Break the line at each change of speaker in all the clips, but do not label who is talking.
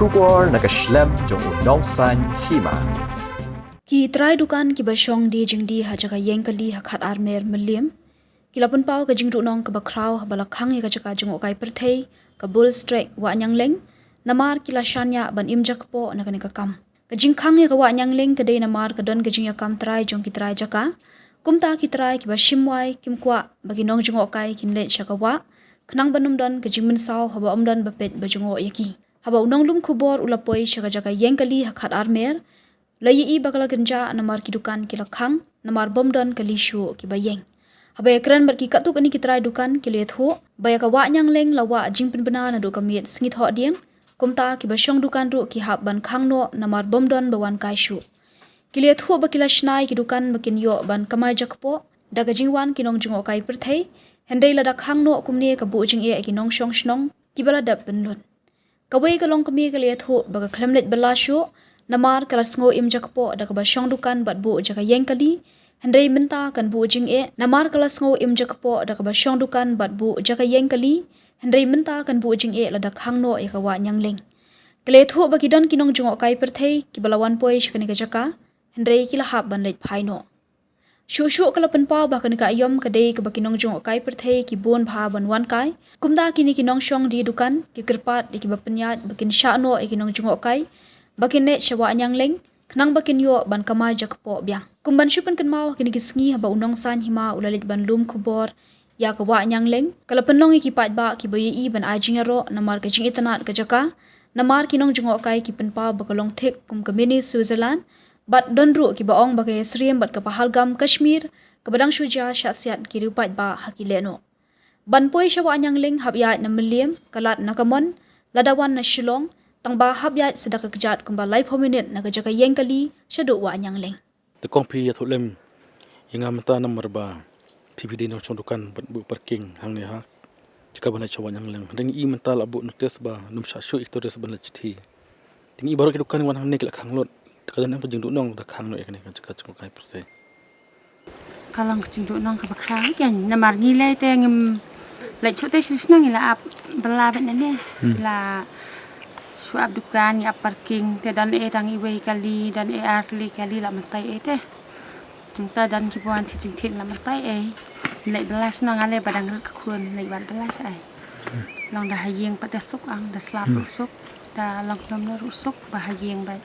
Shubor nakaslem jong unong san hima.
Ki try dukan ki basyong di jing di ha jaka yengkali ha khat armer melim. Ki lapun pau ka jing nong ka bakraw bala khang ka jaka jong okai perthei ka bull strike wa nyang leng. Namar ki la shanya ban imjak po na ka kam. Ka jing khang ka wa nyang leng ka dei namar ka don ka jing ya kam try jong ki try jaka. Kumta ki try ki bashimwai kim kwa bagi nong jong okai kin le shaka wa. Khnang banum don ka jing min saw haba don bapet ba jong o yaki. Haba unong lum khubor ulapoi shaka jaka yengkali ha khat armer. Layi i bakala genja namar ki dukan ki lakhang namar bomdon ka lishu ki bayeng. Habaya kran bar ki katuk ani ki try dukan ki let ho baya ka wa nyang leng lawa jingpin bana na do ka miet sngit ho diem kumta ki basyong dukan ru ki hab ban khang no namar bomdon bawan kai shu. Ki let ho bakila shnai ki dukan bakin yo ban kamai jakpo daga jingwan ki nong jungo kai perthei hendai la da khang no kumne ka bu jing e ki nong shong shnong ki bala dap benlun. Kawai ka long kami ka let ho baga klemlet bala shu namar kalas ngo im jakpo da ka basyong dukan bat bu jaka yengkali hendai minta kan bu jing e namar kalas ngo im jakpo da ka basyong dukan bat bu jaka yengkali hendai minta kan bu jing e la da khang no e ka wa nyang leng kle thu ba ki don kinong jungo kai perthei ki balawan poi shkani ka jaka hendai ki la hab ban let phai no shu kala pen pa ba kan ka yom ka dei ka bakinong jungo kai perthei ki bon bha ban wan kai kumda kini kinong shong di dukan ki kirpat di ki bapenya bakin sha no e kinong jungo kai bakin ne shawa nyang leng khnang bakin yo ban kamai jakpo byang kumban shupan kan mau kini kisngi haba unong san hima ulalit ban lum khubor ya ka wa nyang leng kala penlong ki pat ba ki bayi i ban ajing ro namar ka jing itanat ka jaka namar kinong jungo kai ki pen pa bakalong thek kum ka mini Switzerland bat donru ki baong bagai sriem bat ka pahalgam Kashmir ka badang shuja syasiat ki rupat ba hakileno ban poi shawa nyang leng habya na miliem kalat nakamon ladawan na Shillong tangba habyat sedaka kejat kumba live hominid na kajaka yengkali syadu wa nyang leng.
Tekong pi ya thulem inga mata nomor ba PPD no chondukan bu parking hang ne ha jika bana chawa nyang leng ding i mental abu notice ba num sha shu iktores ban lachthi ding i baru kidukan wan hang ne kila khang lot kadan apa jing du nong da khang no ekne kan jaka chung kai prte
kalang jing du nong ka khang kan namar ni le te ngim lai chote shisna ngila ap bala ben ne la suap dukan ya parking te dan e tangi wei kali dan e arli kali la mantai e te ta dan ki buan ti ting la mantai e lai belas na ngale badang ka khun lai ban belas ai long da hayeng pada suk ang da slap rusuk da long nom no rusuk ba hayeng ba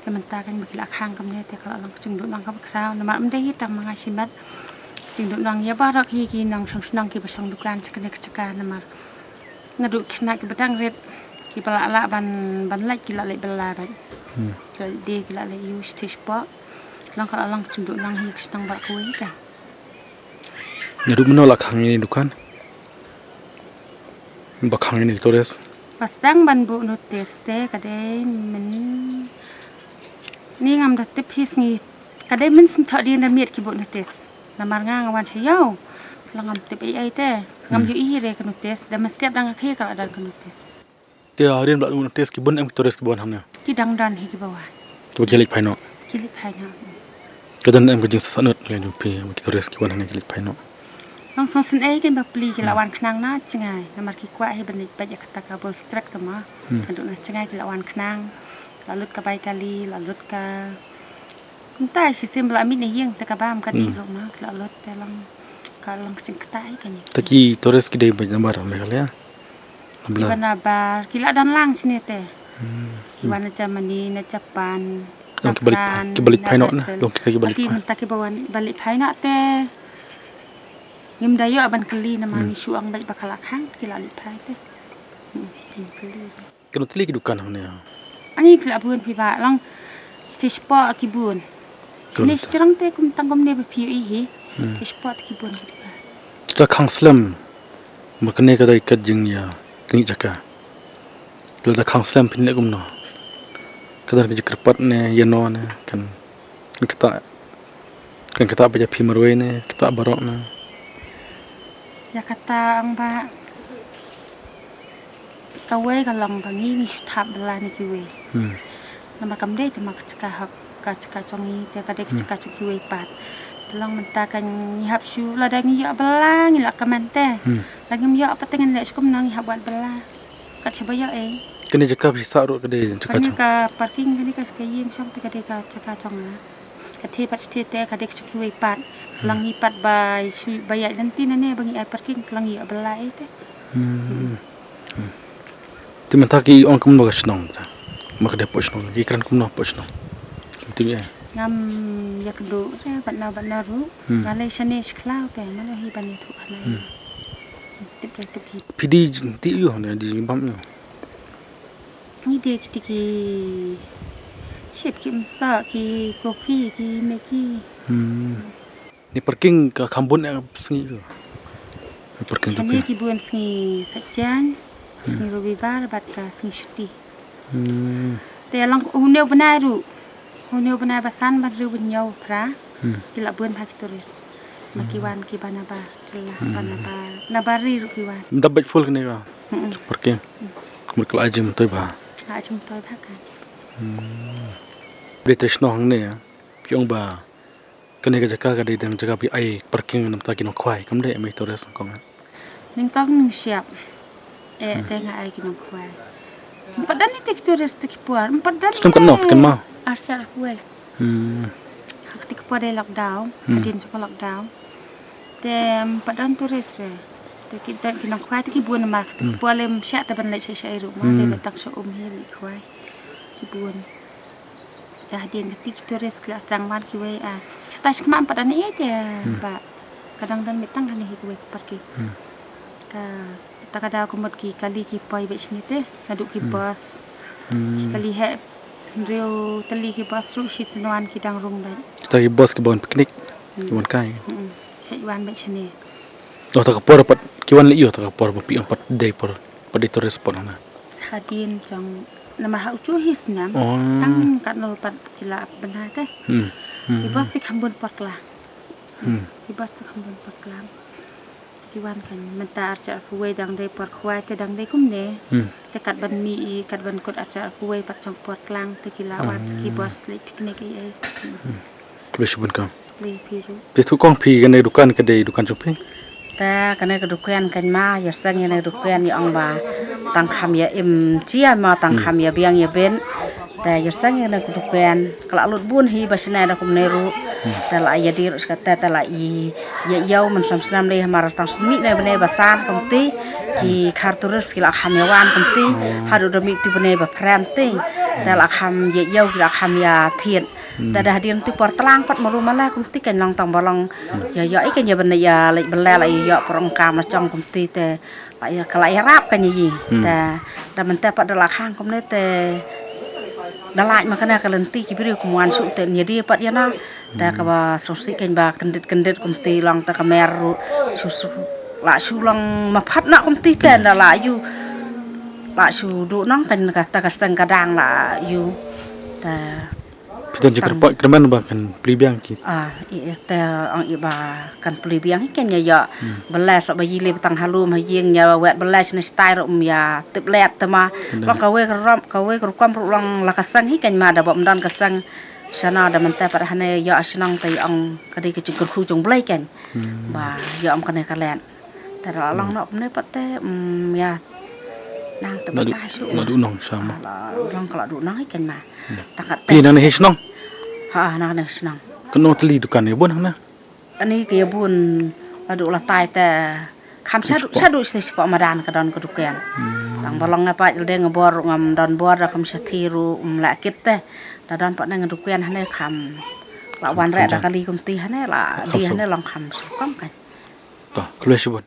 ke menta kan bakila khang kam ne te kala long chung du nang ka kraw na ma mde hi tang manga simat chung du nang ya barak hi ki nang sang sunang ki basang dukan sakane kacaka na ma ngadu khna ki badang red ki pala ala ban lai ki la le bela ban ke de ki la le yu stage po lang kala lang chung nang hi stang ba koi ka
nadu menolak hang ini dukan ba khang ini tores
pastang ban bu no teste kade men ni ngam da tip his ni kade men sin thadi na miet ki bu no tes na mar nga wan chayau langam tip ai te ngam yu i re ka no tes da mestiap dang khe kala dan ka no tes
tia rian bla notice ki bun em tores ki bon hang ne
ki dang dan hi ki bawa
to jelik phai no
kilit phai na
kadan em jing sanut le nu pi ki tores ki bon hang ne jelik phai no
long son sin ai ken ba pli ki lawan khnang na chingai namar ki kwa he ban ba ya kata ka bol strak ta ma adu na chingai ki lawan khnang lalut ka bai kali lalut ka kunta si sim la mi ne yeng ta ka bam ka di lo ma lalut te lang ka lang sing ka tai ka ni
taki tores ki dei ba namar me kala abla
bana bar ki la dan lang sini te wana Germany na Japan
ki balik phai no na dong kita ki balik
ki menta ki bawan balik phai na te ngim dayo aban kali na mani suang bai bakala khang ki la li phai te kali
kan tli ki dukan hang ne
ani kla bun pi ba lang stage pa ki bun ni strang te kum tangom ne ba pi hi stage pa ki bun
ka khang slam makne ka dai kat jing ya kini jaka tul da khang slam pin le gum no kadar ki jikrpat ne yeno ne kan kita ba ja pi marwe ne kita barok ne
ya kata ang ba kawai kalang bangi ni sthap bala ni kiwe nama kam dei te mak chaka hak ka chaka chongi te ka dek chaka chu kiwe pat telang menta kan ni hap shu la dang ya bala ni la kamante lagi mi ya apa tengen le skum nang hab bala ka chaba ya
kini jaka bisa ru kedai jaka
Kani
cong.
ka parking kani ka kayeng syam te kadai ka caka cong na. Kati pat ste te kadai ka cuki pat. Kelangi pat bay sui bayat nanti nane bangi ai parking kelangi abelai te.
Ti mentaki ong kum no gasnong. Mak de posnong. Ikran kum no posnong. Ti ya.
Ngam ya kendo se pat na ru. Ngalai sane sklau te mana hi bani tu kana. Tip tu ki.
Pidi ti yo ne di bam yo.
Ni dia ki ship ki msa ki kopi ki meki.
Ni parking ka kambun ya sengi yo. Parking tu
Sane
pi.
ki buan sengi sajan. Sengi robi bar bat ka sengi syuti. Te lang huneu benaru. Huneu benar basan baru benyau pra. Kila buan hak turis. Makiwan ki banaba celah banaba nabari rukiwan.
Dapat full kene ka. Parking. Merkel aja mentoi ba.
Ha cum toy bakan.
British no hang ne ya. Pyong ba. Kene ka jaka ka de dang jaka pi ai parking nam ta ki no khwai kam de mai tores kong.
Ning kong ning siap. Te nga ai ki nong kwai. Padan ni tik turis tik puar. Padan.
Stem kan no kan ma.
Arsa kuai. Hak tik puar de lockdown. Adin sa lockdown. Te padan turis te kita ki nong kwai tik buan ma tik puar lem sya ta ban lai sai ru ma de betak so he li kwai. Ki buan. Jadian ketik turis kelas dangwan ki we a. Stas kemam padan ni te ba. Kadang dan mitang kan hi kuai parking. Ka kada kumut ki kali ki poi be sini te ngaduk ki bos kali he reu tali ki bos ru si senuan ki dang rung ban
Kita ki bos ki bon piknik. Ki bon kai.
sejuan be sini
Oh ta ka por pat ki wan li yo ta ka por ba pi pat dei por di tores por na.
hadin jong nama hau chu his nam
Oh.
tang kat no pat kila benar te ki bos ti kambun pakla ki bos ti kambun pakla ki wan kan mentar cha kuwe dang dei por kwai te dang dei kum ne te kat ban mi kat ban kot acha kuwe pat jong por klang te kila wan ki bos le piknik ai
Ki be shubun ka.
le piru
Te tu kong pi kan dukan kedai dukan shopping.
ta kana ka dukuan kan ma ya sang ya dukuan ya ong ba tang kham ya im chia ma tang kham ya biang ya ben ta ya sang ya dukuan kala lut bun hi basna da kum neru ta la ya dir skata ta la i ya yau man sam snam le mar tang smi ne bne basan kum ti ki karturus ki la kham ya wan kum ti hadu da mi ti bne ba pram ti ta la kham ya yau ki la kham ya thien ta dah diem tu por telang pat malu mala kum ti kan long tang bolong ya ya ikan ya benda ya lek bela la ya porong kam la chong kum ti te la ya kala ya rap kan yi ta da menta pat da la khang kum ne te da lai ma kana ka lenti ki biri kum wan su te ni dia pat ya na ta ka ba sosi kan ba kendit kum ti long ta kamer su la su long ma phat na kum ti te da la yu la su du nong kan ka ta ka sang kadang la yu ta
Pitan jikar pak kreman ba kan pribiang ki.
te ang iba kan puli biang ken ya belas ba yile tang halu ma yeng ya wet belas ni style ya tip let tama long ka we kam long la kasang hi kan ma da bom dan kasang sana da menta par hane ya asnang tai ang kadi ke cikur khu jong blai kan ba ya am kan ka len ta long no ne pate ya nang te ta su
Nadu nong sama.
long kala du nang kan ma takat
Pi nang hes nong.
ha nang senang
Keno teli dukan ya bon na.
ani ke bun adu la tai te kham sadu se sipa madan ka don keduken tang balong apa de ngebor ngam don bor kam sathiru la kit te da don pa nang keduken hane kham la wan re da kali kum ti hane la di hane long kham kam kan
Ta klesi bon.